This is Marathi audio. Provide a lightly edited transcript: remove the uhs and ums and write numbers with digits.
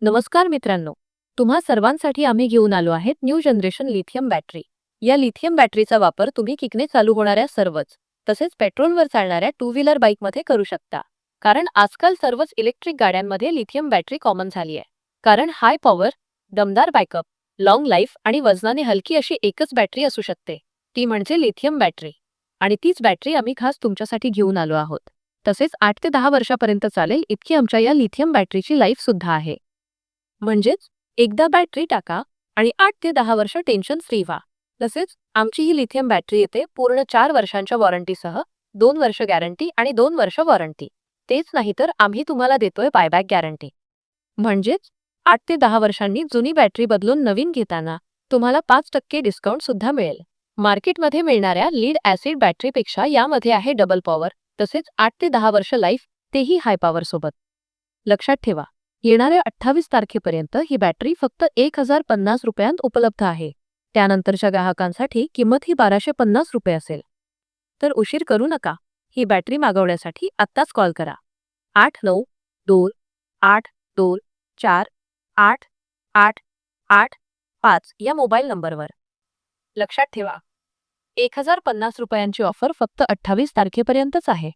नमस्कार मित्रांनो, तुम्हा सर्वांसाठी आम्ही घेऊन आलो आहेत न्यू जनरेशन लिथियम बॅटरी. या लिथियम बॅटरीचा वापर तुम्ही किकने चालू होणाऱ्या सर्वच तसेच पेट्रोलवर चालणाऱ्या टू व्हीलर बाईकमध्ये करू शकता. कारण आजकाल सर्वच इलेक्ट्रिक गाड्यांमध्ये लिथियम बॅटरी कॉमन झाली आहे. कारण हाय पॉवर, दमदार बॅकअप, लॉंग लाईफ आणि वजनाने हलकी अशी एकच बॅटरी असू शकते, ती म्हणजे लिथियम बॅटरी. आणि तीच बॅटरी आम्ही खास तुमच्यासाठी घेऊन आलो आहोत. तसेच 8 ते 10 वर्षापर्यंत चालेल इतकी आमच्या या लिथियम बॅटरीची लाईफ सुद्धा आहे. म्हणजेच एकदा बॅटरी टाका आणि 8 ते 10 वर्ष टेन्शन फ्री व्हा. तसेच आमची ही लिथियम बॅटरी येते पूर्ण 4 वर्षांच्या वॉरंटीसह, 2 वर्ष गॅरंटी आणि 2 वर्ष वॉरंटी. तेच नाही तर आम्ही तुम्हाला देतोय बायबॅक गॅरंटी. म्हणजेच 8 ते 10 वर्षांनी जुनी बॅटरी बदलून नवीन घेताना तुम्हाला 5% डिस्काउंट सुद्धा मिळेल. मार्केटमध्ये मिळणाऱ्या लीड ॲसिड बॅटरीपेक्षा यामध्ये आहे डबल पॉवर, तसेच 8 ते 10 वर्ष लाईफ, तेही हाय पॉवर सोबत. लक्षात ठेवा, येणाऱ्या 28 तारखेपर्यंत ही बॅटरी फक्त 1050 रुपयांत उपलब्ध आहे. त्यानंतरच्या ग्राहकांसाठी किंमत ही 1250 रुपये असेल. तर उशीर करू नका. ही बॅटरी मागवण्यासाठी आत्ताच कॉल करा. 8928248885 या मोबाईल नंबरवर. लक्षात ठेवा, 1050 रुपयांची ऑफर फक्त 28 तारखेपर्यंतच आहे.